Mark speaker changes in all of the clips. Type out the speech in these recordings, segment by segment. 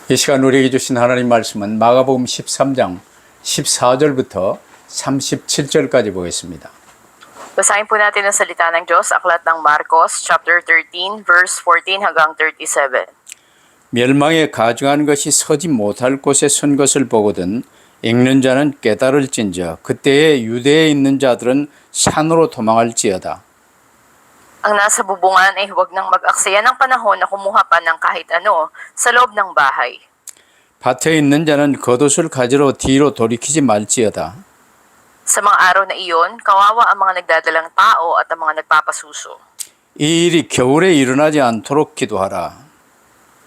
Speaker 1: 이 시간 우리에게 주신 하나님 말씀은 마가복음 13장 14절부터 37절까지 보겠습니다.
Speaker 2: Basahin po natin ang salita ng Diyos, aklat ng Marcos, chapter 13, verse 14 hanggang 37.
Speaker 1: 멸망에 가증한 것이 서지 못할 곳에 선 것을 보거든 읽는 자는 깨달을진저 그때에 유대에 있는 자들은 산으로 도망할지어다.
Speaker 2: Ang nasa bubungan ay huwag nang mag-aksaya ng panahon na kumuha pa ng kahit ano sa loob ng bahay.
Speaker 1: 밭에 있는 자는 겉옷을 가지러 뒤로 돌이키지 말지어다.
Speaker 2: Sa mga araw na iyon, kawawa ang mga nagdadalang tao at ang mga nagpapasuso.
Speaker 1: 이 일이 겨울에 일어나지 않도록 기도하라.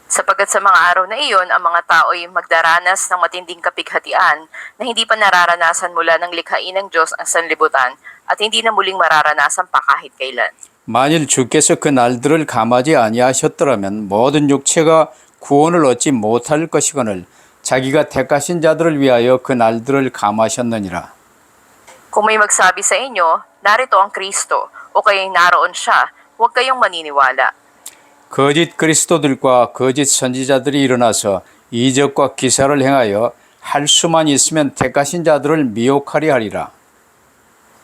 Speaker 2: Sapagkat sa mga araw na iyon, ang mga tao ay magdaranas ng matinding kapighatian na hindi pa nararanasan mula ng likhain ng Diyos ang sanlibutan at hindi na muling mararanasan pa kahit kailan.
Speaker 1: 만일 주께서 그 날들을 감하지 아니하셨더라면 모든 육체가 구원을 얻지 못할 것이거늘 자기가 택하신 자들을 위하여 그 날들을 감하셨느니라.
Speaker 2: Kung may magsabi sa inyo, narito ang Kristo, o kaya'y naroon siya, huwag kayong maniniwala.
Speaker 1: 거짓 그리스도들과 거짓 선지자들이 일어나서 이적과 기사를 행하여 할 수만 있으면 택하신 자들을 미혹하려 하리라.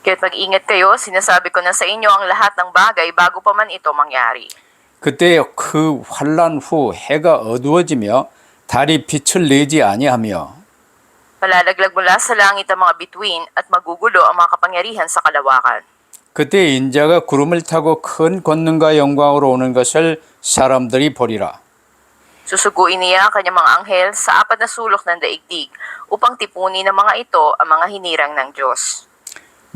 Speaker 2: Kaya't mag-ingat kayo, sinasabi ko na sa inyo ang lahat ng bagay bago pa man ito mangyari.
Speaker 1: 그때 그 환란 후 해가 어두워지며 달이 빛을 내지 아니하며
Speaker 2: Malalaglag mula sa langit ang mga bituin at magugulo ang mga kapangyarihan sa kalawakan.
Speaker 1: 그때 인자가 구름을 타고 큰 권능과 영광으로 오는 것을 사람들이 보리라.
Speaker 2: Susuguin niya ang kanyang mga anghel sa apat na sulok ng daigdig upang tipunin ng mga ito ang mga hinirang ng Diyos.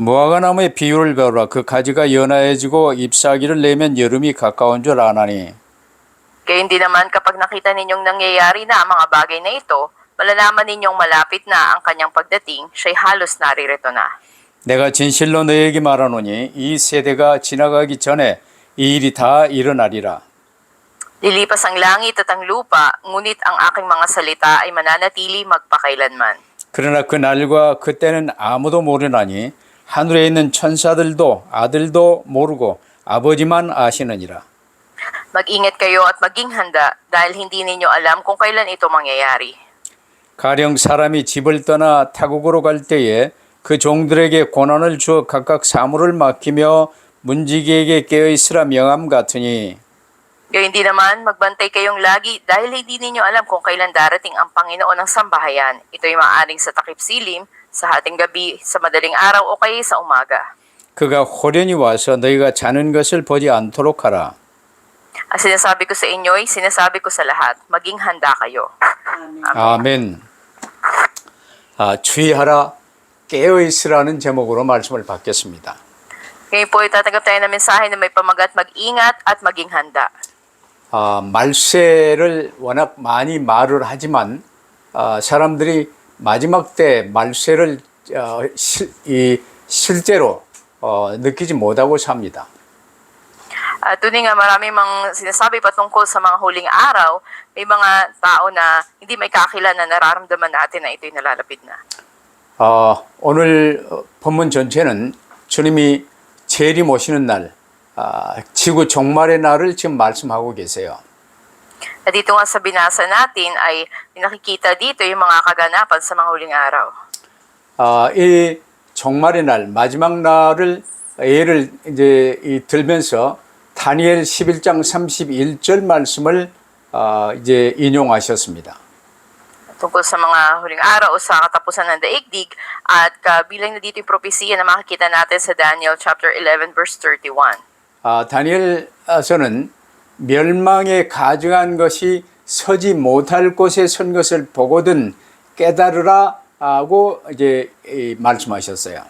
Speaker 1: 무화과나무의 비유를 배우라. 그 가지가 연하해지고 잎사귀를 내면 여름이 가까운 줄 아나니.
Speaker 2: Gayon din naman kapag nakita ninyong nangyayari na ang mga bagay na ito, malalaman ninyong malapit na ang kanyang pagdating, siya'y halos naririto na.
Speaker 1: 내가 진실로 너에게 말하노니 이 세대가 지나가기 전에 이 일이 다 일어나리라.
Speaker 2: Lilipas ang langit at ang lupa, ngunit ang aking mga salita ay mananatili magpakailanman.
Speaker 1: 그러나 그 날과 그때는 아무도 모르나니 하늘에 있는 천사들도 아들도 모르고 아버지만 아시느니라.
Speaker 2: Mag-ingat kayo at maging handa dahil hindi ninyo alam kung kailan ito mangyayari.
Speaker 1: 가령 사람이 집을 떠나 타국으로 갈 때에 그 종들에게 고난을 주어 각각 사물을 맡기며 문지기에게 깨어있으라 명함 같으니
Speaker 2: Gayon din naman, magbantay kayong lagi dahil hindi ninyo alam kung kailan darating ang Panginoon ng sambahayan. Ito'y maaaring sa takip silim, sa hating gabi, sa madaling araw o kaya sa umaga.
Speaker 1: 그가 호련히 와서 너희가 자는 것을 보지 않도록 하라.
Speaker 2: Ang sinasabi ko sa inyo'y sinasabi ko sa lahat, maging handa kayo.
Speaker 1: 아멘. 주의하라 깨어있으라는 제목으로 말씀을 받겠습니다.
Speaker 2: Ngayon po itatanggap tayo ng mensahe na may pamagat mag-ingat at maging handa.
Speaker 1: 말세를 워낙 많이 말을 하지만 사람들이 마지막 때 말세를 실제로 느끼지 못하고 삽니다.
Speaker 2: Tunay nga maraming mga sinasabi patungkol sa mga huling araw, may mga tao na hindi may kakilala na nararamdaman natin na ito'y nalalapit na.
Speaker 1: 오늘 본문 전체는 주님이 재림 오시는 날, 지구 종말의 날을 지금 말씀하고 계세요.
Speaker 2: At dito nga sa binasa natin ay nakikita dito yung mga kaganapan sa mga huling araw.
Speaker 1: 이 종말의 날, 마지막 날을 예를 이제 들면서 다니엘 11장 31절 말씀을 이제 인용하셨습니다.
Speaker 2: Tungkol sa mga huling araw o sa katapusan ng daigdig at kabilang na dito yung propesiya na makikita natin sa Daniel chapter 11 verse 31.
Speaker 1: 다니엘서는 멸망에 가증한 것이 서지 못할 곳에 선 것을 보거든 깨달으라 하고 이제 말씀하셨어요.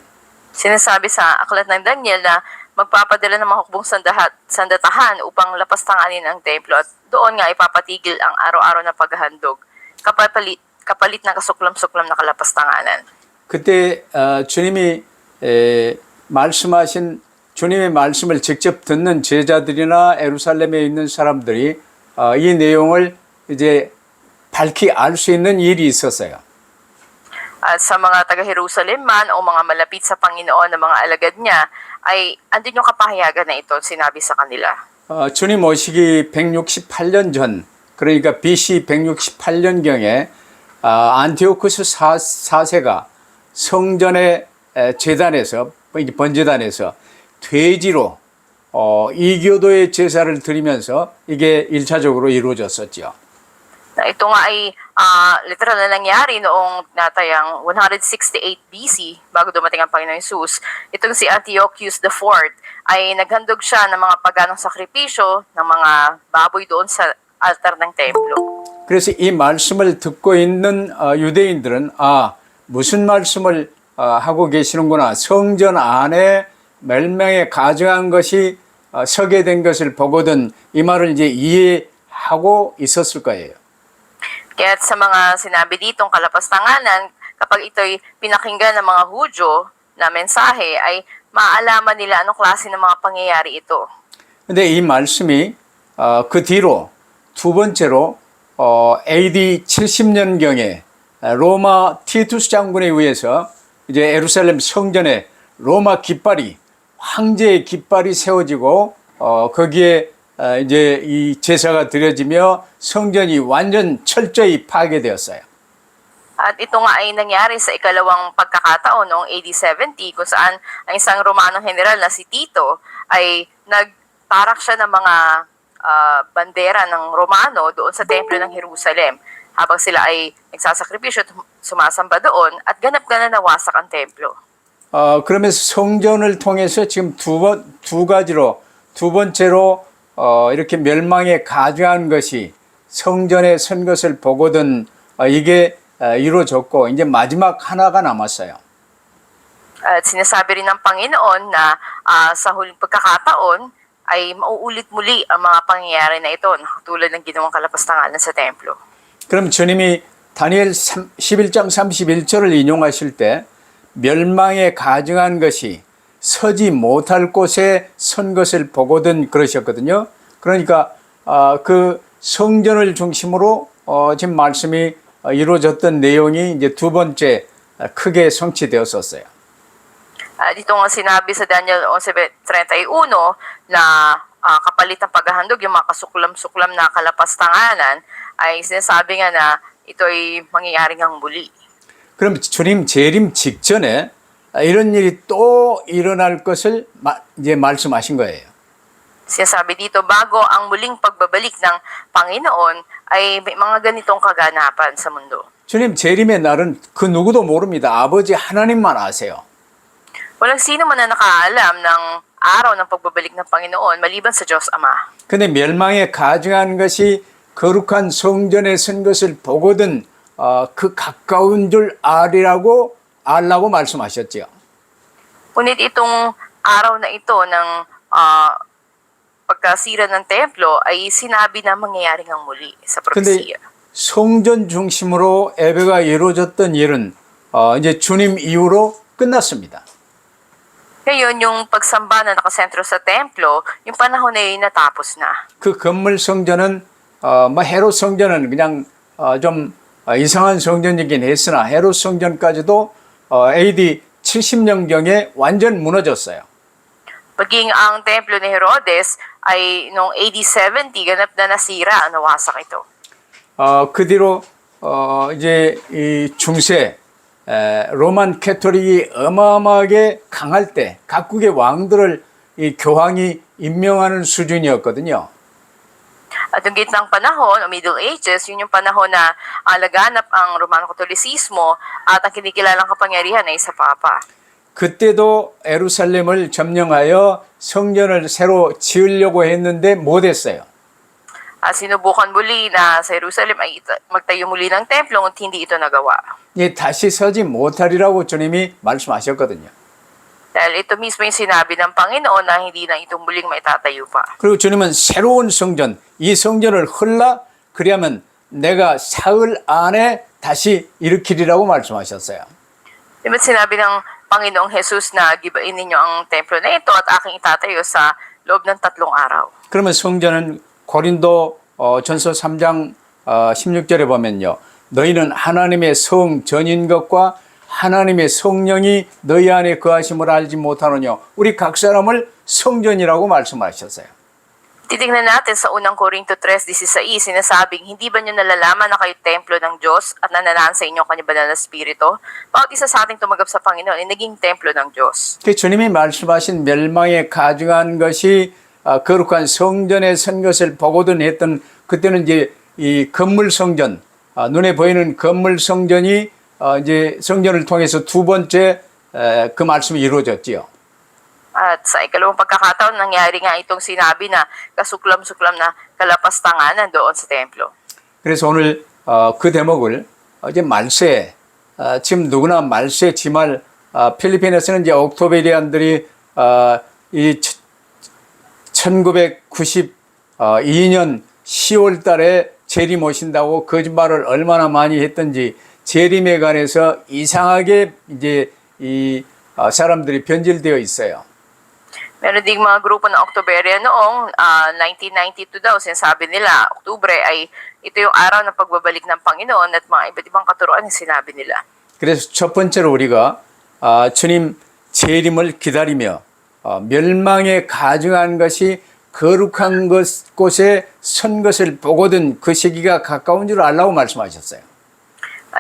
Speaker 2: Sinasabi sa aklat ng Daniel na magpapadala ng mga hukbong sandatahan upang lapastanganin ang templo at doon nga ipapatigil ang araw-araw na paghahandog. Kapalit ng kasuklam-suklam na kalapastanganan.
Speaker 1: 그때 주님이 말씀하신 주님의 말씀을 직접 듣는 제자들이나 예루살렘에 있는 사람들이 이 내용을 이제 밝히 알 수 있는 일이 있었어요.
Speaker 2: At sa mga taga-Jerusalem man o mga malapit sa Panginoon na mga alagad niya, ay andun yung kapahayagan na ito sinabi sa kanila.
Speaker 1: 주님 오시기 168년 전 그러니까 BC 168년경에 안티오쿠스 4세가 성전의 제단에서 번제단에서 돼지로 이교도의 제사를 드리면서 이게 1차적으로 이루어졌었죠.
Speaker 2: Na ito nga ay literal na nangyari noong natayang 168 BC bago dumating ang Panginoong Hesus. Itong si Antiochus IV ay naghandog siya ng mga paganong sakripisyo ng mga baboy doon sa altar ng templo.
Speaker 1: 그래서 이 말씀을 듣고 있는 유대인들은 무슨 말씀을 하고 계시는구나. 성전 안에 멸망에 가증한 것이 서게 된 것을 보거든 이 말을 이제 이해하고 있었을 거예요.
Speaker 2: Kaya sa mga sinabi ditong kalapastanganan, kapag ito'y pinakinggan ng mga Hudyo na mensahe, ay maalaman nila anong klase ng mga pangyayari ito.
Speaker 1: 근데 이 말씀이 그 뒤로 두 번째로 AD 70년경에 로마 티투스 장군에 의해서 이제 예루살렘 성전에 로마 깃발이 황제의 깃발이 세워지고 거기에 이제 이 제사가 드려지며 성전이 완전 철저히 파괴되었어요.
Speaker 2: At ito nga ay nangyari sa ikalawang pagkakataon noong AD 70 kung saan ang isang Romanong general na si Tito ay nagtarak siya ng mga bandera ng Romano doon sa templo ng Jerusalem habang sila ay nagsasakripisyo at sumasamba doon at ganap-ganap nawasak ang templo.
Speaker 1: 그러면서 성전을 통해서 지금 두 가지로 두 번째로 이렇게 멸망에 가증한 것이 성전에 선 것을 보거든 이게 이루어졌고 이제 마지막 하나가 남았어요.
Speaker 2: At sinasabi rin ng Panginoon na sa huling pagkakataon ay mauulit muli ang mga pangyayari na ito tulad ng ginawang kalapastanganan sa templo.
Speaker 1: 그럼 주님이 다니엘 11장 31절을 인용하실 때 멸망에 가증한 것이 서지 못할 곳에 선 것을 보거든 그러셨거든요. 그러니까 그 성전을 중심으로 지금 말씀이 이루어졌던 내용이 이제 두 번째 크게 성취되었었어요.
Speaker 2: Dito nga sinabi sa Daniel 11:31 na kapalit ng paghahandog yung mga kasuklam-suklam na kalapastanganan ay sinasabi nga na ito'y mangyayari ngang muli.
Speaker 1: 그럼 주님 재림 직전에 이런 일이 또 일어날 것을 이제 말씀하신 거예요.
Speaker 2: Sinasabi dito, bago ang muling pagbabalik ng Panginoon, ay may mga ganitong kaganapan sa mundo.
Speaker 1: 주님 재림의 날은 그 누구도 모릅니다. 아버지 하나님만 아세요.
Speaker 2: Walang sino man na nakaalam ng araw ng pagbabalik ng Panginoon maliban sa Diyos Ama.
Speaker 1: 근데 멸망에 가증한 것이 거룩한 성전에 선 것을 보거든 그 가까운 줄 알라고 말씀하셨죠.
Speaker 2: Ngunit itong araw na ito ng pagkasira ng templo ay sinabi na mangyayari ngang muli sa propesiya.
Speaker 1: 성전 중심으로 예배가 이루어졌던 일은 이제 주님 이후로 끝났습니다.
Speaker 2: Ngayon, yung pagsamba na nakasentro sa templo, yung panahon na yun natapos na.
Speaker 1: 그 건물 성전은 헤롯 성전은 그냥 좀 이상한 성전이긴 했으나 헤롯 성전까지도 AD 70년경에 완전 무너졌어요.
Speaker 2: Paging ang templo ni Herodes ay noong AD 70 ganap na nasira, nawasak ito.
Speaker 1: 그 뒤로 이제 이 중세 로만 캐토릭이 어마어마하게 강할 때 각국의 왕들을 이 교황이 임명하는 수준이었거든요.
Speaker 2: At yung gitnang panahon, o Middle Ages, yun yung panahon na laganap ang Romano Katolisismo at ang kinikilalang kapangyarihan ay sa Papa.
Speaker 1: 그때도 예루살렘을 점령하여 성전을 새로 지으려고 했는데 못했어요.
Speaker 2: At sinubukan muli na sa Jerusalem ay magtayo muli ng templo ngunit hindi ito nagawa.
Speaker 1: 다시 서지 못하리라고 주님이 말씀하셨거든요.
Speaker 2: Dahil ito mismo yung sinabi ng Panginoon na hindi na ito muling maitatayo pa.
Speaker 1: 그리고 주님은 새로운 성전, 이 성전을 헐라 그리하면 내가 사흘 안에 다시 일으키리라고 말씀하셨어요.
Speaker 2: Diba't sinabi ng Panginoong Jesus na gibain ninyo ang templo na ito at aking itatayo sa loob ng 3 araw.
Speaker 1: 그러면 성전은 고린도 전서 3장 16절에 보면요. 너희는 하나님의 성전인 것과 하나님의 성령이 너희 안에 거하심을 알지 못하느냐. 우리 각 사람을 성전이라고 말씀하셨어요.
Speaker 2: Titingnan natin sa unang Korinto 3:16, sinasabing, hindi ba niyo nalalaman na kayo templo ng Diyos at nananahan sa inyong kanyang banal na spirito? Bawat isa sa ating tumanggap sa Panginoon ay naging templo ng Diyos.
Speaker 1: 그 주님이 말씀하신 멸망에 가증한 것이 거룩한 성전에 선 것을 보거든 했던 그때는 이제 이 건물 성전, 눈에 보이는 건물 성전이 이제 성전을 통해서 두 번째 그 말씀이 이루어졌지요.
Speaker 2: At sa ikalawang pagkakataon, nangyari nga itong sinabi na kasuklam-suklam na kalapastanganan doon sa templo.
Speaker 1: 그래서 오늘 그 대목을 이제 말세, 지금 누구나 말세 지말, 필리핀에서는 이제 옥토베리안들이 이 1992년 10월 달에 재림 오신다고 거짓말을 얼마나 많이 했던지 재림에 관해서 이상하게 이제 이 사람들이 변질되어 있어요.
Speaker 2: Meron ding mga grupo ng Octoberia noong 1992 daw, sinasabi nila, Oktubre ay ito yung araw ng pagbabalik ng Panginoon at mga iba't ibang katuruan yung sinabi nila.
Speaker 1: 그래서 첫 번째로 우리가 주님 재림을 기다리며 멸망에 가증한 것이 거룩한 곳에 선 것을 보거든 그 시기가 가까운 줄 알라고 말씀하셨어요.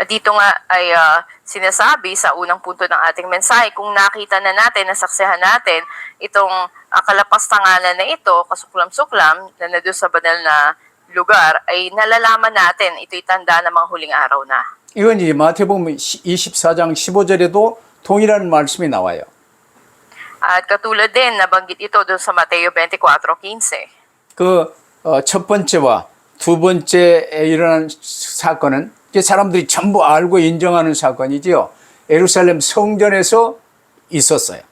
Speaker 2: Dito nga ay sinasabi sa unang punto ng ating mensahe, kung nakita na natin, nasaksihan natin itong kalapastanganan na ito, kasuklam-suklam, na nandun sa banal na lugar, ay nalalaman natin ito'y tanda ng mga huling araw na.
Speaker 1: 이건 이제 마태복음 24장 15절에도 동일한 말씀이 나와요.
Speaker 2: At katulad din, nabanggit ito doon sa Mateo 24:15.
Speaker 1: 그 첫 번째와 두 번째에 일어난 사건은 이제 사람들이 전부 알고 인정하는 사건이지요. 예루살렘 성전에서 있었어요.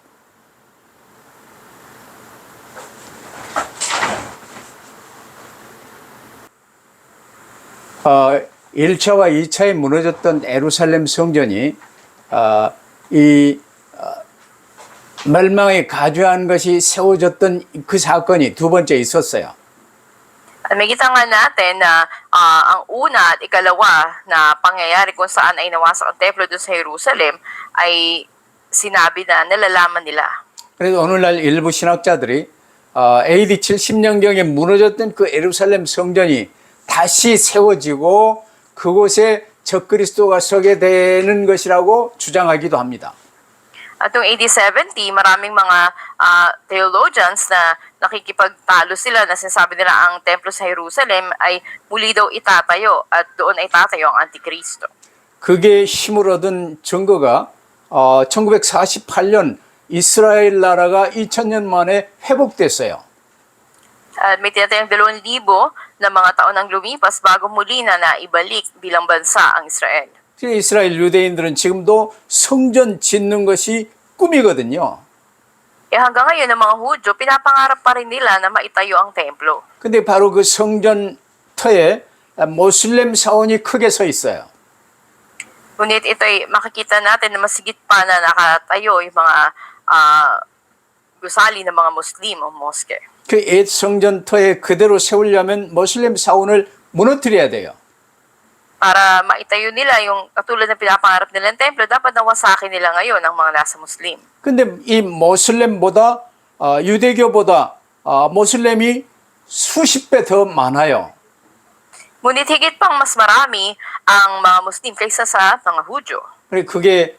Speaker 1: 어, 1차와 2차에 무너졌던 예루살렘 성전이 멸망에 가주한 것이 세워졌던 그 사건이 두 번째 있었어요.
Speaker 2: At makita nga natin na ang una at ikalawa na pangyayari kung saan ay nawasak ang templo doon sa Jerusalem ay sinabi na nalalaman nila.
Speaker 1: 그래서 오늘날 일부 신학자들이 AD 70년경에 무너졌던 그 예루살렘 성전이 다시 세워지고 그곳에 적그리스도가 서게 되는 것이라고 주장하기도 합니다.
Speaker 2: At noong AD 70, maraming mga theologians na nakikipagtalo sila na sinasabi nila ang templo sa Jerusalem ay muli daw itatayo at doon ay tatayo ang Antikristo.
Speaker 1: 그게 힘을 얻은 증거가 1948년 이스라엘 나라가 2000년 만에 회복됐어요.
Speaker 2: At may tinatayang 2,000 na mga taon ang lumipas bago muli na naibalik bilang bansa ang Israel.
Speaker 1: 이스라엘 유대인들은 지금도 성전 짓는 것이 꿈이거든요.
Speaker 2: Hanggang ngayon, ang mga Hudyo, pinapangarap pa rin nila na maitayo ang templo.
Speaker 1: 근데 바로 그 성전터에 모슬렘 사원이 크게 서 있어요.
Speaker 2: Ngunit ito'y makikita natin na masigit pa na nakatayo yung mga gusali ng mga Muslim o moske.
Speaker 1: 그 옛 성전터에 그대로 세우려면 모슬렘 사원을 무너뜨려야 돼요.
Speaker 2: Para maitayo nila yung katulad ng pinapangarap nilang templo, dapat nawasakin nila ngayon ang mga nasa Muslim.
Speaker 1: 근데 이 모슬렘보다 유대교보다 모슬렘이 수십 배 더 많아요.
Speaker 2: Ngunit higit pang mas marami ang mga Muslim kaysa sa mga Hudyo.
Speaker 1: 그게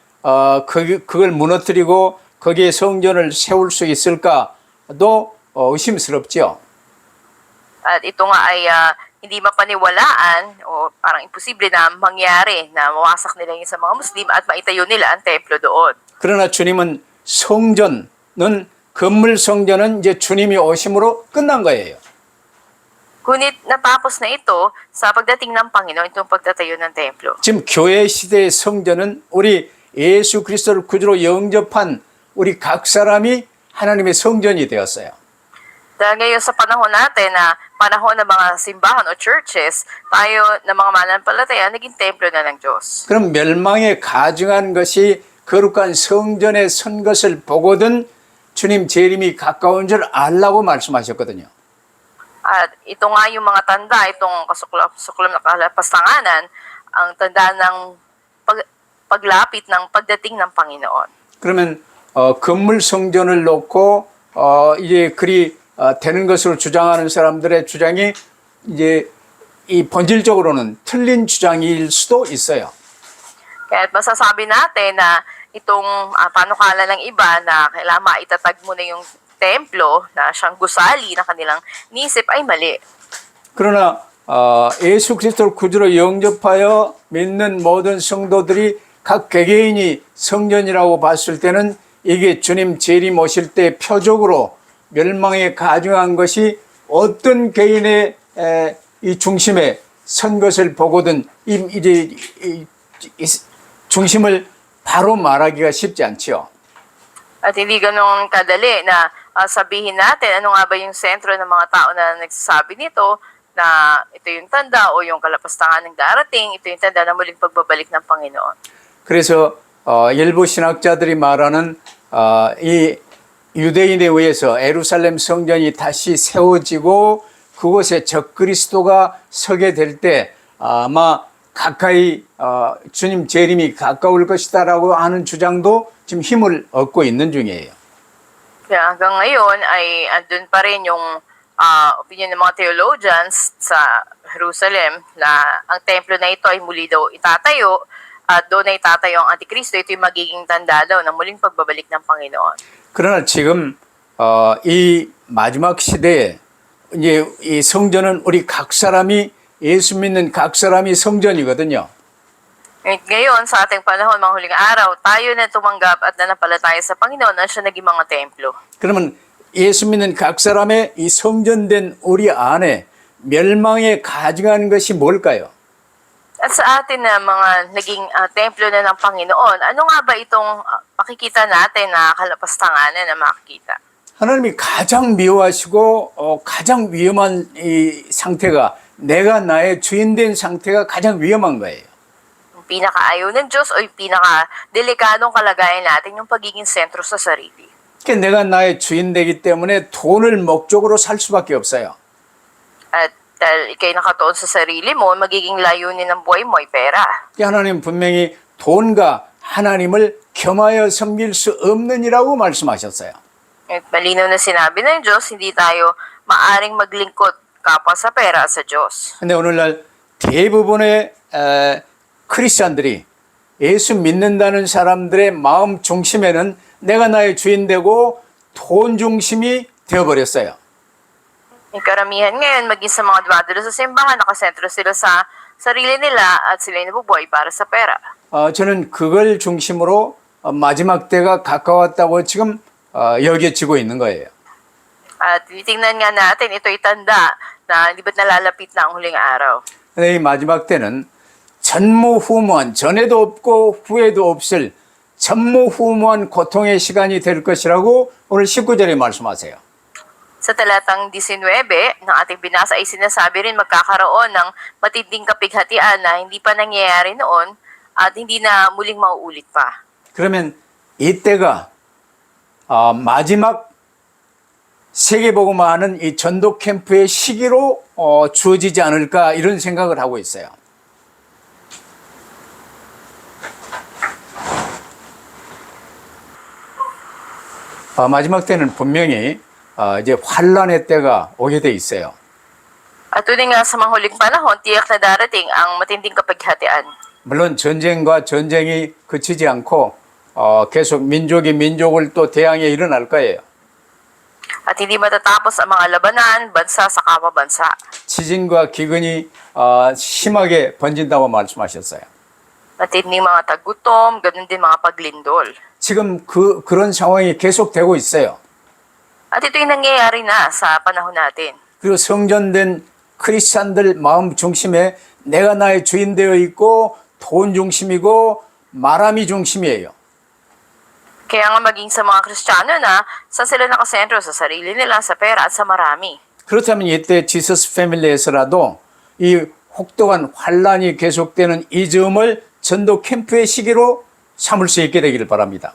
Speaker 1: 그걸 무너뜨리고 거기에 성전을 세울 수 있을까도 의심스럽죠.
Speaker 2: At ito nga ay hindi mapaniwalaan o parang imposible na mangyari na mawasak nila yung sa mga Muslim at maitayo nila ang templo doon.
Speaker 1: 그러나 주님은 성전은 건물 성전은 이제 주님이 오심으로 끝난 거예요.
Speaker 2: Ngunit natapos na ito sa pagdating ng Panginoon, itong pagtatayo ng templo.
Speaker 1: 지금 교회 시대의 성전은 우리 예수 그리스도를 구주로 영접한 우리 각 사람이 하나님의 성전이 되었어요.
Speaker 2: Dahil ngayon sa panahon natin na panahon ng mga simbahan o churches, tayo ng mga mananampalataya naging templo na ng Diyos.
Speaker 1: 그럼 멸망에 가증한 것이 거룩한 성전에 선 것을 보거든 주님 재림이 가까운 줄 알라고 말씀하셨거든요.
Speaker 2: At ito nga yung mga tanda, itong kasuklam na kalapastanganan, ang tanda ng paglapit ng pagdating ng Panginoon.
Speaker 1: 그러면 건물 성전을 놓고 이제 그리 되는 것으로 주장하는 사람들의 주장이 이제 이 본질적으로는 틀린 주장일 수도 있어요.
Speaker 2: Kaya masasabi natin na itong panukala ng iba na kailangan maitatag mo na yung templo na siyang gusali ng kanilang nisip ay mali.
Speaker 1: 그러나 예수 그리스도를 구주로 영접하여 믿는 모든 성도들이 각 개개인이 성전이라고 봤을 때는 이게 주님 재림 오실 때 표적으로 멸망에 가증한 것이 어떤 개인의 이 중심에 선 것을 보거든 이제 중심을 바로 말하기가 쉽지 않지요.
Speaker 2: At hindi ganun kadali na sabihin natin ano nga ba yung sentro ng mga tao na nagsasabi nito na ito yung tanda o yung kalapastangan ng darating, ito yung tanda na muling pagbabalik ng Panginoon.
Speaker 1: 그래서 일부 신학자들이 말하는 이 유대인에 의해서 예루살렘 성전이 다시 세워지고 그곳에 적그리스도가 서게 될 때 아마 가까이 주님 재림이 가까울 것이다라고 하는 주장도 지금 힘을 얻고 있는 중이에요.
Speaker 2: Kaya hanggang ngayon ay andun pa rin yung opinion ng mga theologians sa Jerusalem na ang templo na ito ay muli daw itatayo at doon ay itatayo ang Antikristo. Ito yung magiging tanda daw ng muling pagbabalik ng Panginoon.
Speaker 1: 그러나 지금 이 마지막 시대에 이제 이 성전은 우리 각 사람이 예수 믿는 각 사람이 성전이거든요.
Speaker 2: Ngayon, sa ating panahon, mga huling araw, tayo na tumanggap at nanampalataya sa Panginoon na siya naging mga templo.
Speaker 1: 그러면 예수 믿는 각 사람의 이 성전된 우리 안에 멸망에 가증한 것이 뭘까요?
Speaker 2: At sa atin na mga naging templo na ng Panginoon, ano nga ba itong makikita natin na kalapastanganan na makikita?
Speaker 1: 하나님이 가장 미워하시고 가장 위험한 이 상태가 내가 나의 주인 된 상태가 가장 위험한 거예요.
Speaker 2: Yung pinakaayaw ng Diyos o yung pinaka-delikadong kalagayan natin yung pagiging sentro sa sarili.
Speaker 1: 그러니까 내가 나의 주인 되기 때문에 돈을 목적으로 살 수밖에 없어요.
Speaker 2: At dahil ikay nakatuon sa sarili mo, magiging layunin ng buhay mo ay pera.
Speaker 1: 하나님 분명히 돈과 하나님을 겸하여 섬길 수 없느니라고 말씀하셨어요.
Speaker 2: At malinaw na sinabi ng Diyos, hindi tayo maaring maglingkod kapwa sa pera sa Diyos.
Speaker 1: 근데 오늘날 대부분의 크리스천들이 예수 믿는다는 사람들의 마음 중심에는 내가 나의 주인 되고 돈 중심이 되어버렸어요.
Speaker 2: Yung karamihan ngayon, maging sa mga dumadalo sa simbahan, nakasentro sila sa sarili nila at sila nabubuhay para sa pera.
Speaker 1: 저는 그걸 중심으로 마지막 때가 가까웠다고 지금 여겨지고 있는 거예요.
Speaker 2: At titingnan nga natin, ito'y tanda na hindi ba't nalalapit na ang huling araw.
Speaker 1: 근데 이 마지막 때는 전무후무한 전에도 없고 후에도 없을 전무후무한 고통의 시간이 될 것이라고 오늘 19절에 말씀하세요.
Speaker 2: Sa talatang 19 ng ating binasa ay sinasabi rin magkakaroon ng matinding kapighatian na hindi pa nangyayari noon at hindi na muling mauulit pa.
Speaker 1: 그러면 이때가 마지막 세계복음화하는 이 전도 캠프의 시기로 주어지지 않을까 이런 생각을 하고 있어요. 마지막 때는 분명히 이제 환란의 때가 오게 돼 있어요.
Speaker 2: At tuloy nga sa mga huling panahon, tiyak na darating ang matinding kapighatian.
Speaker 1: 물론 전쟁과 전쟁이 그치지 않고 계속 민족이 민족을 또 대항해 일어날 거예요.
Speaker 2: At hindi matatapos ang mga labanan, bansa sa kapabansa.
Speaker 1: 지진과 기근이 심하게 번진다고 말씀하셨어요.
Speaker 2: Matinding mga tagutom, ganun din mga paglindol.
Speaker 1: 지금 그런 상황이 계속되고 있어요.
Speaker 2: At ito'y nangyayari na sa panahon natin.
Speaker 1: 그리고 성전된 크리스찬들 마음 중심에 내가 나의 주인 되어 있고 돈 중심이고 말함이 중심이에요.
Speaker 2: Kaya nga maging sa mga Kristiyano na saan sila nakasentro sa sarili nila, sa pera at sa marami.
Speaker 1: 그렇다면 이때 지서스 패밀리에서라도 이 혹독한 환란이 계속되는 이 점을 전도 캠프의 시기로 삼을 수 있게 되기를 바랍니다.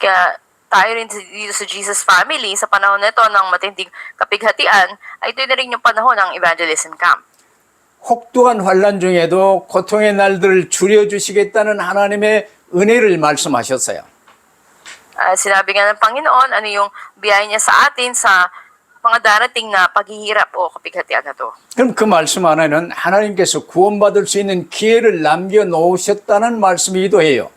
Speaker 2: Kaya tayo rin dito sa Jesus Family, sa panahon na ito ng matinding kapighatian, ay ito na rin yung panahon ng evangelism camp.
Speaker 1: 혹독한 환란 중에도 고통의 날들을 줄여주시겠다는 하나님의 은혜를 말씀하셨어요.
Speaker 2: Sinabi nga ng Panginoon, ano yung biyaya niya sa atin sa mga darating na paghihirap o kapighatian na to.
Speaker 1: 그럼 그 말씀 안에는 하나님께서 구원받을 수 있는 기회를 남겨놓으셨다는 말씀이기도 해요.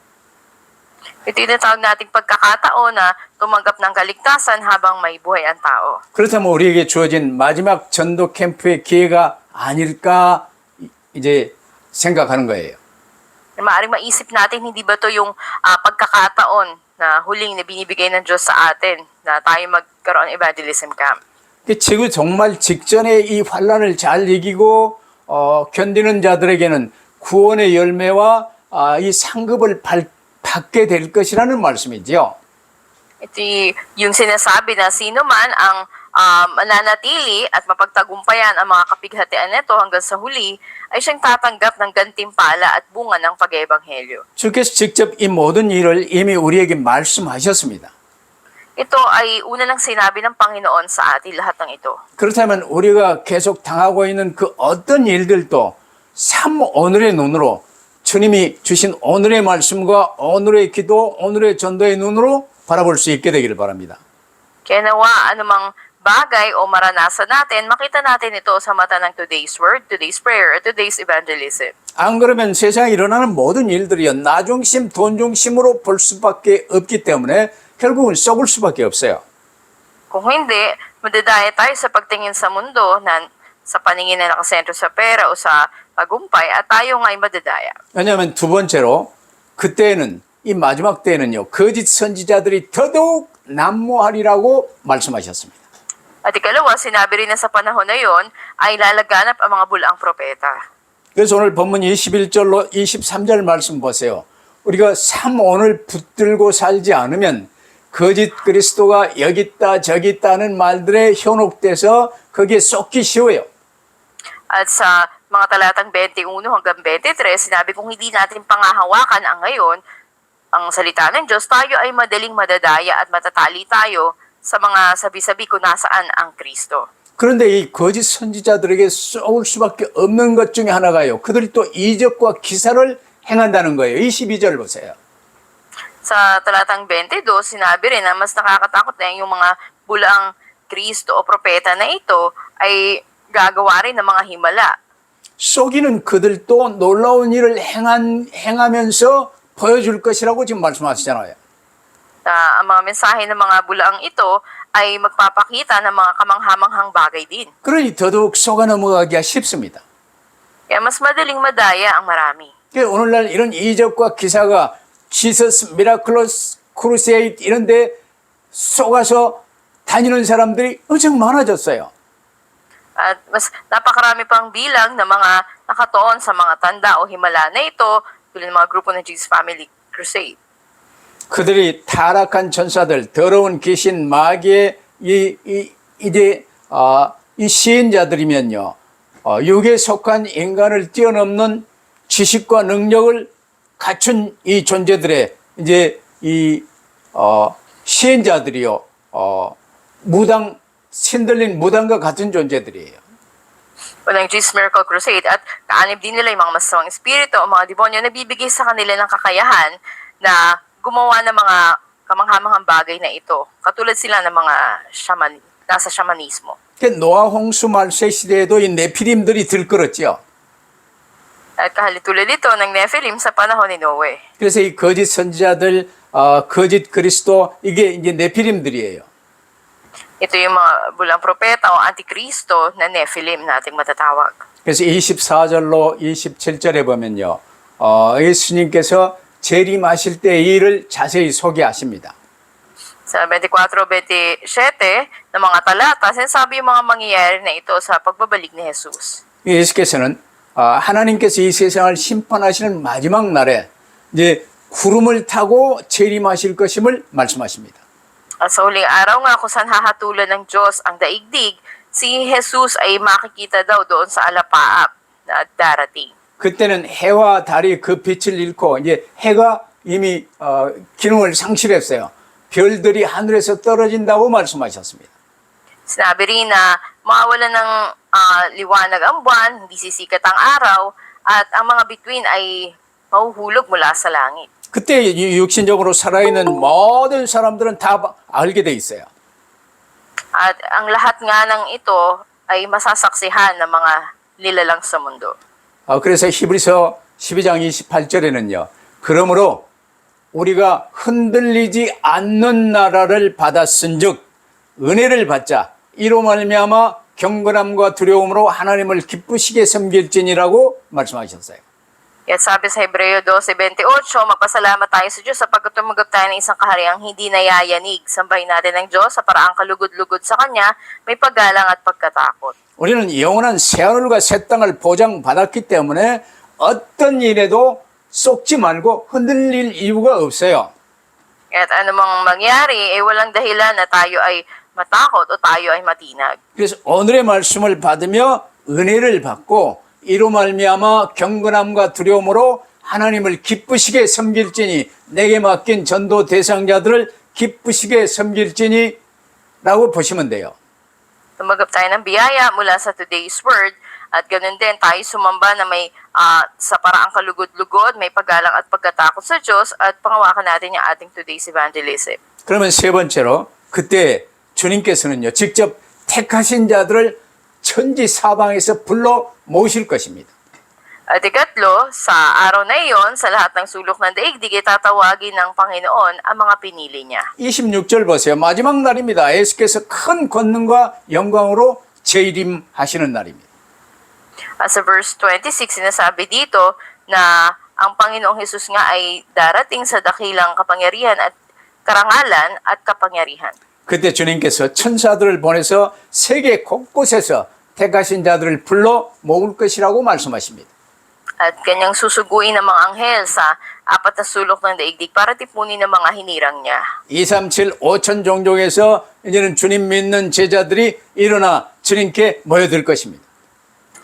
Speaker 2: Ito yung tinatawag nating pagkakataon na tumanggap ng kaligtasan habang may buhay ang tao.
Speaker 1: 그렇다면 우리에게 주어진 마지막 전도 캠프의 기회가 아닐까 이제 생각하는 거예요.
Speaker 2: Maaaring maisip natin, hindi ba to yung pagkakataon na huling na binibigay ng Diyos sa atin na tayo magkaroon ng evangelism camp.
Speaker 1: 지구 종말 직전에 이 환란을 잘 이기고 견디는 자들에게는 구원의 열매와 이 상급을 받게 될 것이라는 말씀이죠.
Speaker 2: Ito yung sinasabi na sino man ang mananatili at mapagtagumpayan ang mga kapighatian nito hanggang sa huli ay siyang tatanggap ng gantimpala at bunga ng pag-ebanghelyo.
Speaker 1: 주께서 직접 이 모든 일을 이미 우리에게 말씀하셨습니다.
Speaker 2: Ito ay una lang sinabi ng Panginoon sa atin lahat ng ito.
Speaker 1: 그렇다면 우리가 계속 당하고 있는 그 어떤 일들도 참 오늘의 눈으로 주님이 주신 오늘의 말씀과 오늘의 기도, 오늘의 전도의 눈으로 바라볼 수 있게 되기를 바랍니다.
Speaker 2: Kaya nawa anumang bagay o maranasan natin, makita natin ito sa mata ng today's word, today's prayer, at today's evangelism.
Speaker 1: 안 그러면 세상에 일어나는 모든 일들이요 나 중심, 돈 중심으로 볼 수밖에 없기 때문에 결국은 썩을 수밖에 없어요.
Speaker 2: Kung hindi, madadaya tayo sa pagtingin sa mundo na sa paningin na nakasentro sa pera o sa tagumpay at tayo nga'y madadaya.
Speaker 1: 왜냐하면 두 번째로 그때는 이 마지막 때에는요 거짓 선지자들이 더더욱 난무하리라고 말씀하셨습니다.
Speaker 2: At ikalawa, sinabi rin na sa panahon na yon ay lalaganap ang mga bulaang propeta.
Speaker 1: 그래서 오늘 본문 21절로 23절 말씀 보세요. 우리가 오늘 붙들고 살지 않으면 거짓 그리스도가 여기 있다 저기 있다는 말들에 현혹돼서 거기에 쏟기 쉬워요.
Speaker 2: At sa mga talatang 21 hanggang 23, sinabi kung hindi natin pangahawakan ang ngayon, ang salita ng Diyos, tayo ay madaling madadaya at matatali tayo sa mga sabi-sabi kung nasaan ang Kristo.
Speaker 1: 그런데 이 거짓 선지자들에게 쏘을 수밖에 없는 것 중에 하나가요. 그들이 또 이적과 기사를 행한다는 거예요. 22절 보세요.
Speaker 2: Sa talatang 22, sinabi rin na mas nakakatakot na yung mga bulaang Kristo o propeta na ito ay gagawa rin ng mga himala.
Speaker 1: 속이는 그들도 놀라운 일을 행하면서 보여줄 것이라고 지금 말씀하시잖아요.
Speaker 2: Ang mga mensahe ng mga bulaang ito ay magpapakita ng mga kamanghamanghang bagay din.
Speaker 1: 그러니 더더욱 속아 넘어가기가 쉽습니다.
Speaker 2: Kaya mas madaling madaya ang marami.
Speaker 1: 오늘날 이런 이적과 기사가 지서스 미라클러스 크루세이드 이런 데 속아서 다니는 사람들이 엄청 많아졌어요.
Speaker 2: At mas napakarami pang bilang ng mga nakatoon sa mga tanda o himala na ito tulad ng mga grupo ng Jesus Family Crusade.
Speaker 1: 그들이 타락한 전사들, 더러운 귀신, 마귀의 이 시인자들이면요, 육에 속한 인간을 뛰어넘는 지식과 능력을 갖춘 이 존재들의 이제 시인자들이요, 신들린 무당과 같은 존재들이에요.
Speaker 2: Walang Jesus Miracle Crusade at kaanib din nila yung mga masamang espiritu o mga demonyo na bibigay sa kanila ng kakayahan na gumawa ng mga kamanghamanghang bagay na ito. Katulad sila ng mga nasa shamanismo.
Speaker 1: 노아 홍수 말세 시대에도 이 네피림들이 들끓었죠.
Speaker 2: At kahalitulad ito ng Nephilim sa panahon ni Noe.
Speaker 1: 그래서 이 거짓 선지자들, 거짓 그리스도 이게 이제 네피림들이에요.
Speaker 2: Ito yung mga bulang propeta o antikristo na Nephilim nating matatawag.
Speaker 1: 그래서 24절로 27절에 보면요, 예수님께서 재림하실 때의 일을 자세히 소개하십니다.
Speaker 2: Sa 24-27 ng mga talata, sinasabi yung mga mangyayari na ito sa pagbabalik ni Jesus.
Speaker 1: 예수께서는 하나님께서 이 세상을 심판하시는 마지막 날에 이제 구름을 타고 재림하실 것임을 말씀하십니다.
Speaker 2: At sa huling araw nga kung saan hahatulan ng Diyos ang daigdig, si Jesus ay makikita daw doon sa alapaap na darating.
Speaker 1: 그때는 해와 달이 그 빛을 잃고 이제 해가 이미 기능을 상실했어요. 별들이 하늘에서 떨어진다고 말씀하셨습니다.
Speaker 2: Sinabi rin na mawawalan ng liwanag ang buwan, hindi sisikat ang araw, at ang mga bituin ay mahuhulog mula sa langit.
Speaker 1: 그때 육신적으로 살아있는 모든 사람들은 다 알게 돼 있어요.
Speaker 2: At ang lahat nga ng ito ay masasaksihan ng mga nilalang sa mundo.
Speaker 1: 그래서 히브리서 12장 28절에는요. 그러므로 우리가 흔들리지 않는 나라를 받았은즉 은혜를 받자 이로 말미암아 경건함과 두려움으로 하나님을 기쁘시게 섬길지니라고 말씀하셨어요.
Speaker 2: At sabi sa Hebreo 12:28, magpasalamat tayo sa Diyos sapagkat tumanggap tayo ng isang kahariang hindi nayayanig. Sambahin natin ang Diyos sa paraang kalugod-lugod sa Kanya, may paggalang at pagkatakot.
Speaker 1: 우리는 영원한 새하늘과 새 땅을 보장받았기 때문에 어떤 일에도 속지 말고 흔들릴 이유가 없어요.
Speaker 2: At anumang mangyari, walang dahilan na tayo ay matakot o tayo ay matinag.
Speaker 1: 그래서 오늘의 말씀을 받으며 은혜를 받고 이로 말미암아 경건함과 두려움으로 하나님을 기쁘시게 섬길지니 내게 맡긴 전도 대상자들을 기쁘시게 섬길지니 라고 보시면 돼요.
Speaker 2: Tumanggap tayo ng biyaya mula sa today's word at ganun din tayo sumamba na may sa paraang kalugod-lugod, may paggalang at pagkatakot sa Diyos at pangawakan natin yung ating today's evangelism.
Speaker 1: 그러면 세 번째로 그때 주님께서는요 직접 택하신 자들을 천지 사방에서 불러 모실 것입니다.
Speaker 2: At ikatlo, sa araw na iyon, sa lahat ng sulok ng daigdig, itatawagin ng Panginoon ang mga pinili niya.
Speaker 1: 26절 보세요. 마지막 날입니다. 예수께서 큰 권능과 영광으로 재림하시는 날입니다.
Speaker 2: Sa verse 26, sinasabi dito na ang Panginoong Hesus nga ay darating sa dakilang kapangyarihan at karangalan at kapangyarihan.
Speaker 1: 그때 주님께서 천사들을 보내서 세계 곳곳에서 택하신 자들을 불러 모을 것이라고 말씀하십니다.
Speaker 2: At kanyang susuguin ng mga anghel sa apat na sulok ng daigdig para tipunin ng mga hinirang niya.
Speaker 1: 237 5천 종족에서 이제는 주님 믿는 제자들이 일어나 주님께 모여들 것입니다.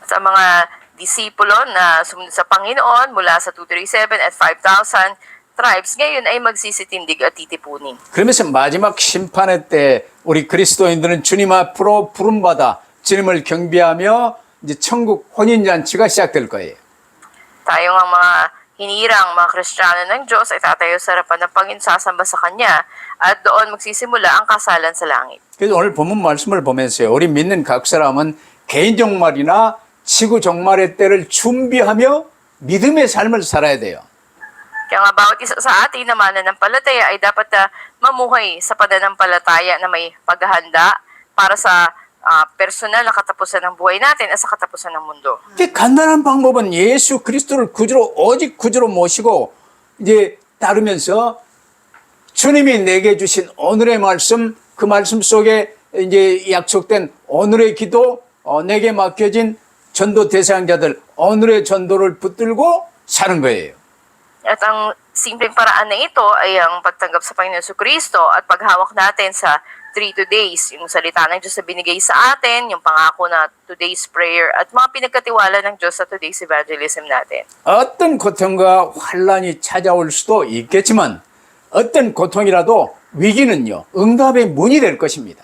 Speaker 2: Sa mga disipulo na sumunod sa Panginoon mula sa 237 at 5,000 tribes, ngayon ay magsisitindig at titipunin.
Speaker 1: 그러면서 마지막 심판의 때 우리 그리스도인들은 주님 앞으로 부름받아 주님을 경배하며 이제 천국 혼인잔치가 시작될 거예요.
Speaker 2: Tayo nga mga hinirang, mga Kristiyano ng Diyos ay tatayo sa harapan ng Panginoon, sasamba sa Kanya at doon magsisimula ang kasalan sa langit.
Speaker 1: 그래서 오늘 본문 말씀을 보면서요. 우리 믿는 각 사람은 개인 종말이나 지구 종말의 때를 준비하며 믿음의 삶을 살아야 돼요.
Speaker 2: Kaya nga bawat isa sa atin na mananampalataya ay dapat na mamuhay sa pananampalataya na may paghahanda para sa personal na katapusan ng buhay natin at sa katapusan ng mundo.
Speaker 1: 간단한 방법은 예수 그리스도를 구주로 오직 구주로 모시고 이제 따르면서 주님이 내게 주신 오늘의 말씀 그 말씀 속에 이제 약속된 오늘의 기도 내게 맡겨진 전도 대상자들 오늘의 전도를 붙들고 사는 거예요.
Speaker 2: At ang simpleng paraan na ito ay ang pagtanggap sa Panginoon Jesucristo at paghawak natin sa 3 days, yung salita ng Diyos na binigay sa atin, yung pangako na today's prayer, at mga pinagkatiwala ng Diyos sa today's evangelism natin.
Speaker 1: 어떤 고통과 환란이 찾아올 수도 있겠지만 어떤 고통이라도 위기는요 응답의 문이 될 것입니다.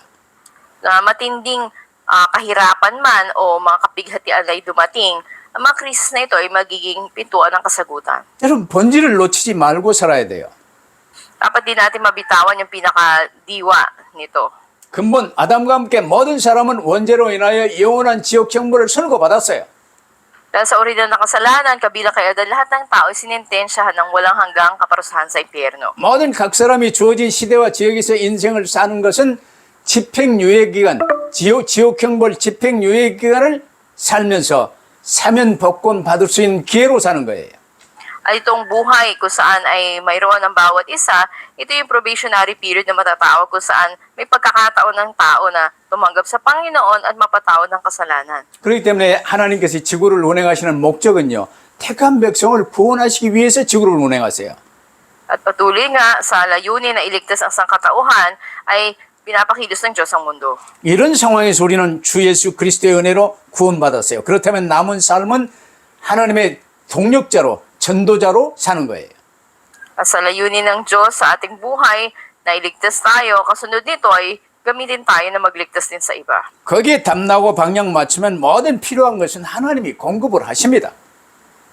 Speaker 2: Na matinding kahirapan man o mga kapighatian ay dumating, ang mga krisis na ito ay magiging pintuan ng kasagutan.
Speaker 1: 여러분 본질을 놓치지 말고 살아야 돼요.
Speaker 2: Dapat din natin mabitawan yung pinakadiwa nito.
Speaker 1: 근본 아담과 함께 모든 사람은 원죄로 인하여 영원한 지옥 형벌을 선고받았어요.
Speaker 2: Dahil sa orihinal na kasalanan, kabilang kay Adan, lahat ng tao ay sinintensyahan ng walang hanggang kaparusahan sa impyerno.
Speaker 1: 모든 각 사람이 주어진 시대와 지역에서 인생을 사는 것은 집행유예 기간, 지옥 형벌 집행유예 기간을 살면서 사면 복권 받을 수 있는 기회로 사는 거예요.
Speaker 2: At itong buhay kung saan ay mayroon ng bawat isa, ito yung probationary period na matatawag kung saan may pagkakataon ng tao na tumanggap sa Panginoon at mapatawad ng kasalanan.
Speaker 1: 그렇기 때문에 하나님께서 지구를 운행하시는 목적은요. 택한 백성을 구원하시기 위해서 지구를 운행하세요.
Speaker 2: At patuloy nga sa layunin na iligtas ang sangkatauhan ay pinapakilos ng Diyos ang mundo.
Speaker 1: 이런 상황에서 우리는 주 예수 그리스도의 은혜로 구원받았어요. 그렇다면 남은 삶은 하나님의 동력자로 전도자로 사는 거예요.
Speaker 2: At sa layunin ng Diyos sa ating buhay na iligtas tayo, kasunod nito ay gamitin tayo na magligtas din sa iba.
Speaker 1: 거기에 담나고 방향 맞추면 모든 필요한 것은 하나님이 공급을 하십니다.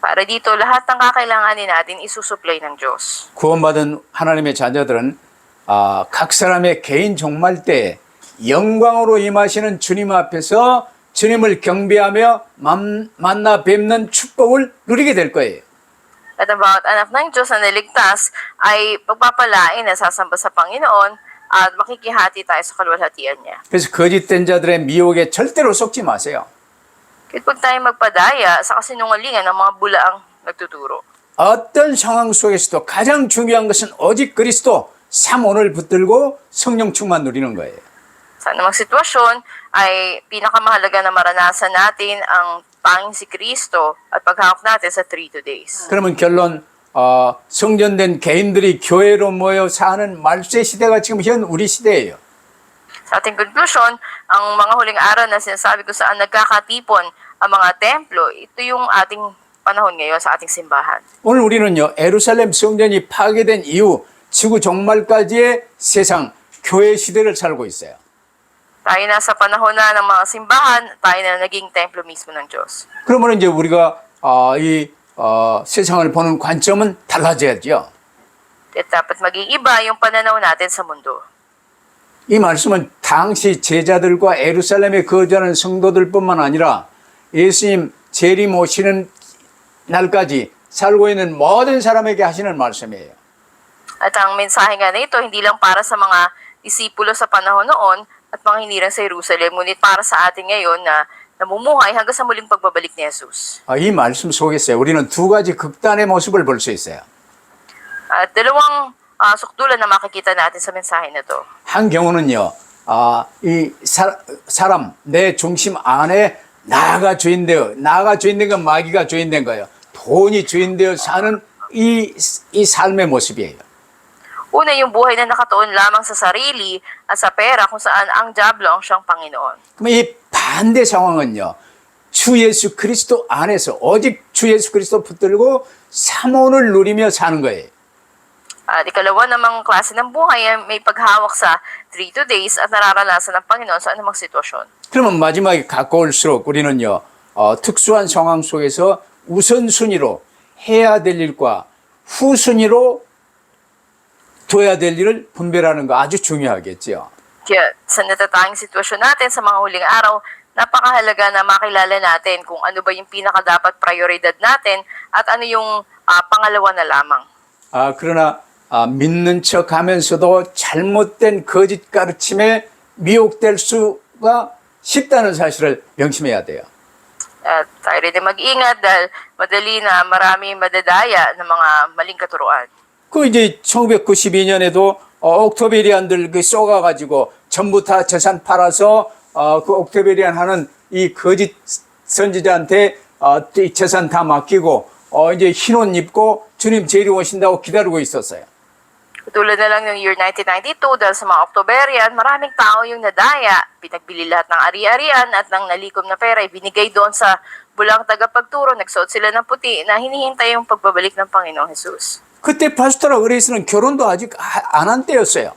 Speaker 2: Para dito, lahat ng kakailanganin natin isusupply ng Diyos.
Speaker 1: 구원받은 하나님의 자녀들은 각 사람의 개인 종말 때 영광으로 임하시는 주님 앞에서 주님을 경배하며 만나 뵙는 축복을 누리게 될 거예요.
Speaker 2: At ang bawat anak ng Diyos na niligtas ay pagpapalain na sasamba sa Panginoon at makikihati tayo sa kaluwalhatian niya.
Speaker 1: 그래서 거짓된 자들의 미혹에 절대로 속지 마세요.
Speaker 2: Kahit pag tayo magpadaya sa kasinungalingan ng mga bulaang nagtuturo.
Speaker 1: 어떤 상황 속에서도 가장 중요한 것은 오직 그리스도 삼오를 붙들고 성령 충만 누리는 거예요.
Speaker 2: Sa anumang sitwasyon ay pinakamahalaga na maranasan natin ang tanging si Kristo at paghawak natin sa 3 days.
Speaker 1: 그러면 결론 성전된 개인들이 교회로 모여 사는 말세 시대가 지금 현 우리 시대예요.
Speaker 2: Sa ating konklusyon, ang mga huling araw na sinasabi ko saan nagkakatipon ang mga templo, ito yung ating panahon ngayon sa ating simbahan.
Speaker 1: 오늘 우리는요 예루살렘 성전이 파괴된 이후 지구 종말까지의 세상 교회 시대를 살고 있어요.
Speaker 2: Tayo na sa panahon na ng mga simbahan, tayo na naging templo mismo ng Diyos.
Speaker 1: 그러면 이제 우리가 세상을 보는 관점은 달라져야죠.
Speaker 2: At dapat maging iba yung pananaw natin sa mundo.
Speaker 1: 이 말씀은 당시 제자들과 예루살렘에 거주하는 성도들뿐만 아니라 예수님 재림 오시는 날까지 살고 있는 모든 사람에게 하시는 말씀이에요.
Speaker 2: At ang mensahe nga na ito, hindi lang para sa mga disipulo sa panahon noon at mga hinirang sa Jerusalem, ngunit para sa atin ngayon na namumuhay hanggang sa muling pagbabalik ni Jesus.
Speaker 1: 이 말씀 속에서 우리는 두 가지 극단의 모습을 볼 수 있어요.
Speaker 2: At dalawang sukdulan na makikita natin sa mensahe na to.
Speaker 1: 한 경우는요, 사람, 내 중심 안에 나가 주인되어, 나가 주인된 건 마귀가 주인된 거예요. 돈이 주인되어 사는 이 삶의 모습이에요.
Speaker 2: Una, yung buhay na nakatuon lamang sa sarili at sa pera kung saan ang diablo ang siyang Panginoon.
Speaker 1: 그럼 이 반대 상황은요, 주 예수 그리스도 안에서 오직 주 예수 그리스도 붙들고 삼원을 누리며 사는 거예요.
Speaker 2: At ikalawa namang klase ng buhay ay may paghawak sa 3 days at nararanasan ng Panginoon sa anumang sitwasyon.
Speaker 1: 그러면 마지막에 가까울수록 우리는요, 특수한 상황 속에서 우선순위로 해야 될 일과 후순위로 둬야 될 일을 분별하는 거 아주 중요하겠죠.
Speaker 2: Kaya sa natatanging sitwasyon natin sa mga huling araw, napakahalaga na makilala natin kung ano ba yung pinakadapat prioridad natin at ano yung pangalawa na lamang.
Speaker 1: 그러나 믿는 척 하면서도 잘못된 거짓 가르침에 미혹될 수가 쉽다는 사실을 명심해야 돼요.
Speaker 2: At tayo rin din mag-ingat dahil madali na marami madadaya ng mga maling katuruan.
Speaker 1: 그 이제 1992년에도 옥토베리안들 쏘가가지고 전부 다 재산 팔아서 그 옥토베리안 하는 이 거짓 선지자한테 이 재산 다 맡기고 이제 흰 옷 입고 주님 재림 오신다고 기다리고 있었어요.
Speaker 2: Tulad na lang ng year 1992 dahil sa mga Octoberian, maraming tao yung nadaya. Pinagbili lahat ng ari-arian at ng nalikom na pera ibinigay doon sa bulang tagapagturo. Nagsuot sila ng puti na hinihintay yung pagbabalik ng Panginoong Jesus.
Speaker 1: 그때 파스토라 의뢰에서는 결혼도 아직 안 한 때였어요.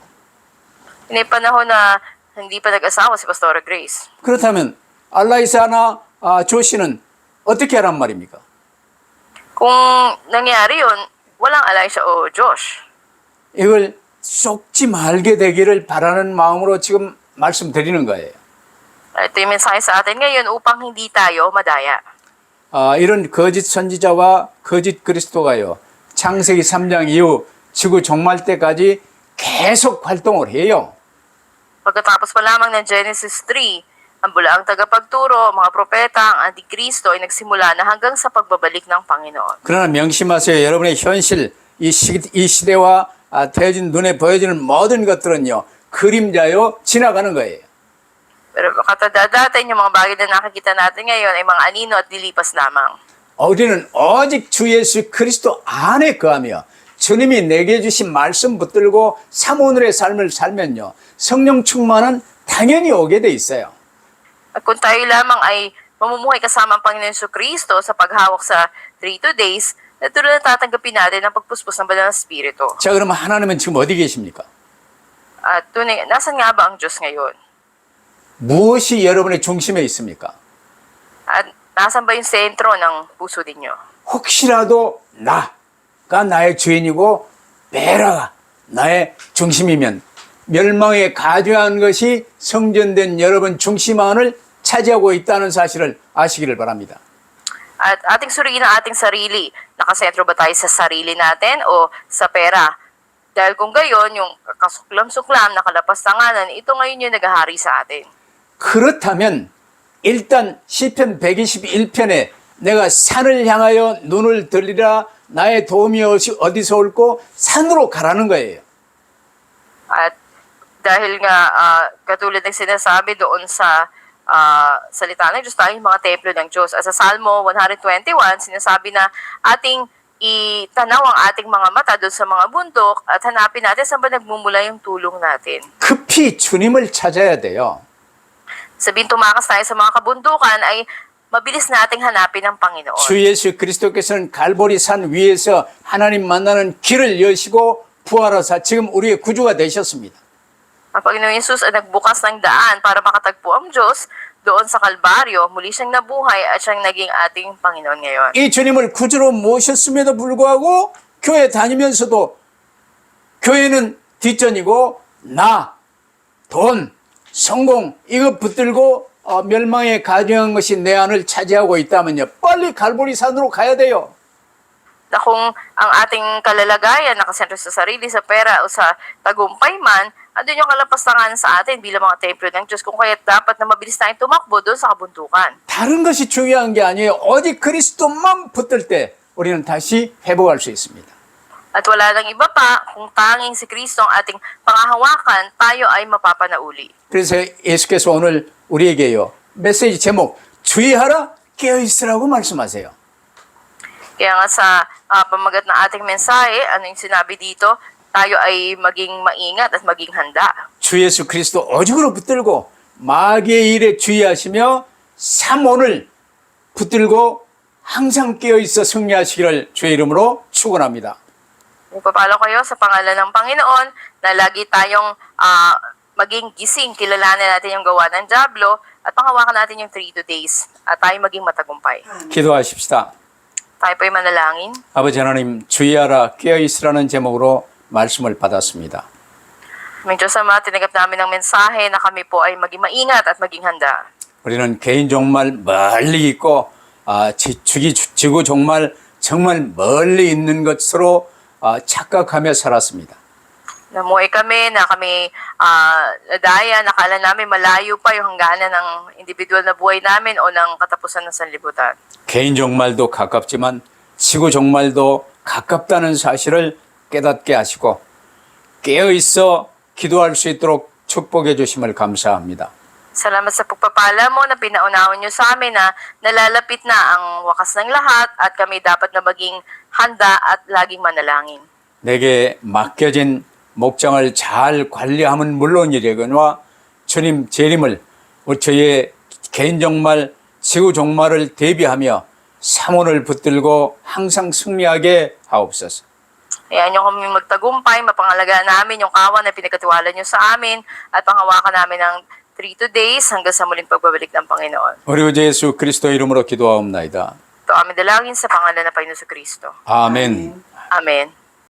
Speaker 2: May panahon na hindi pa nag-asawa si Pastora Grace.
Speaker 1: 그렇다면 알라이사나 조 씨는 어떻게 하란 말입니까?
Speaker 2: Kung nangyari yun, walang Elisha o Josh.
Speaker 1: 이걸 속지 말게 되기를 바라는 마음으로 지금 말씀드리는 거예요.
Speaker 2: Ito yung mensahe sa atin ngayon upang hindi tayo madaya.
Speaker 1: 이런 거짓 선지자와 거짓 그리스도가요. 창세기 3장 이후 지구 종말 때까지 계속 활동을 해요.
Speaker 2: Pagkatapos pa lamang ng Genesis 3, ang bulaang tagapagturo, mga propeta, ang Antikristo ay nagsimula na hanggang sa pagbabalik ng Panginoon.
Speaker 1: 그러나 명심하세요. 여러분의 현실, 이 시대와 되어진 눈에 보여지는 모든 것들은요. 그림자요. 지나가는 거예요.
Speaker 2: Pero katandaan natin yung mga bagay na nakikita natin ngayon ay mga anino at dilipas lamang.
Speaker 1: 우리는 오직 주 예수 그리스도 안에 거하며 주님이 내게 주신 말씀 붙들고 삼오늘의 삶을 살면요. 성령 충만은 당연히 오게 돼 있어요.
Speaker 2: At kung tayo lamang ay mamumuhay kasama ang Panginoon Jesucristo sa paghawak sa 3 days, natuloy na tatanggapin natin ang pagpuspos ng Banal na Espiritu.
Speaker 1: 자, 그러면 하나님은 지금 어디 계십니까?
Speaker 2: At tunay, nasan nga ba ang Diyos ngayon?
Speaker 1: 무엇이 여러분의 중심에 있습니까?
Speaker 2: At nasan ba yung sentro ng puso ninyo?
Speaker 1: 혹시라도 나가 나의 주인이고 베라가 나의 중심이면 멸망에 가증한 것이 성전된 여러분 중심 안을 차지하고 있다는 사실을 아시기를 바랍니다.
Speaker 2: At ating suriin ang ating sarili. Nakasentro ba tayo sa sarili natin o sa pera? Dahil kung gayon, yung kasuklam-suklam na kalapastanganan, ito ngayon yung naghahari sa atin.
Speaker 1: 그렇다면 일단 시편 121편에 내가 산을 향하여 눈을 들리라 나의 도움이 어디서 올고 산으로 가라는 거예요.
Speaker 2: At dahil nga, katulad ng sinasabi doon sa salita ng Diyos, tayong mga templo ng Diyos. At sa Salmo 121, sinasabi na ating itanaw ang ating mga mata doon sa mga bundok at hanapin natin saan ba nagmumula yung tulong natin.
Speaker 1: 급히 주님을 찾아야 돼요.
Speaker 2: Sabihin tumakas tayo sa mga kabundukan ay mabilis nating hanapin ang Panginoon.
Speaker 1: 주 예수 그리스도께서는 갈보리 산 위에서 하나님 만나는 길을 여시고 부활하사 지금 우리의 구주가 되셨습니다.
Speaker 2: Ang Panginoon Yesus ay nagbukas ng daan para makatagpo ang Diyos doon sa Kalbaryo. Muli siyang nabuhay at siyang naging ating Panginoon ngayon.
Speaker 1: 이 주님을 구주로 모셨음에도 불구하고 교회 다니면서도 교회는 뒷전이고 돈, 성공 이거 붙들고 멸망에 가증한 것이 내 안을 차지하고 있다면요. 빨리 갈보리 산으로 가야 돼요.
Speaker 2: Na kung ang ating kalalagayan nakasentro sa sarili, sa pera o sa tagumpay man, andun yung kalapastangan sa atin bilang mga templo ng Diyos. Kung kaya't dapat na mabilis tayong tumakbo doon sa kabundukan.
Speaker 1: 다른 것이 중요한 게 아니에요. 오직 그리스도만 붙들 때 우리는 다시 회복할 수 있습니다.
Speaker 2: At wala nang iba pa, kung tanging si Kristo ang ating pangahawakan, tayo ay mapapanauli.
Speaker 1: 그래서 예수께서 오늘 우리에게요. 메시지 제목 주의하라 깨어있으라고 말씀하세요.
Speaker 2: Kaya nga sa pamagat ng ating mensahe, ano yung sinabi dito, tayo ay maging maingat at maging handa.
Speaker 1: 주 예수 그리스도 오직으로 붙들고 마귀의 일에 주의하시며 삼온을 붙들고 항상 깨어있어 승리하시기를 주의 이름으로 축원합니다.
Speaker 2: Magpapalo kayo sa pangalan ng Panginoon na lagi tayong maging gising, kilalanin natin yung gawa ng Diablo at panghawakan natin yung 3 days at tayo maging matagumpay.
Speaker 1: 기도하십시다.
Speaker 2: Tayo po'y manalangin.
Speaker 1: 아버지 하나님 주의하라 깨어있으라는 제목으로 말씀을 받았습니다.
Speaker 2: Aming Diyos Ama, tinanggap namin ang mensahe na kami po ay maging maingat at maging handa.
Speaker 1: 우리는 개인 종말 멀리 있고 지구 종말 정말 멀리 있는 것으로 착각하며 살았습니다.
Speaker 2: Namuhay kami na kami nadaya, nakala namin malayo pa yung hangganan ng individual na buhay namin o ng katapusan ng sanlibutan.
Speaker 1: 개인 종말도 가깝지만 지구 종말도 가깝다는 사실을 깨닫게 하시고 깨어있어 기도할 수 있도록 축복해 주심을 감사합니다.
Speaker 2: Salamat sa pagpapala mo na pinaunawan niyo sa amin na nalalapit na ang wakas ng lahat at kami dapat na maging handa at laging manalangin.
Speaker 1: 내게 맡겨진 목장을 잘 관리하면 물론이려거니와 주님 재림을 저희의 개인 종말, 지구 종말을 대비하며 삼원을 붙들고 항상 승리하게 하옵소서.
Speaker 2: Ayan niyo kami magtagumpay, mapangalagaan namin yung kawan na pinagkatiwala niyo sa amin at panghawakan namin ng 3 days hanggang sa muling pagbabalik ng Panginoon.
Speaker 1: 우리 주 예수 그리스도 이름으로 기도하옵나이다.
Speaker 2: Ito aming dalangin sa pangalan ng Panginoon sa Kristo.
Speaker 1: 아멘.
Speaker 2: Amen.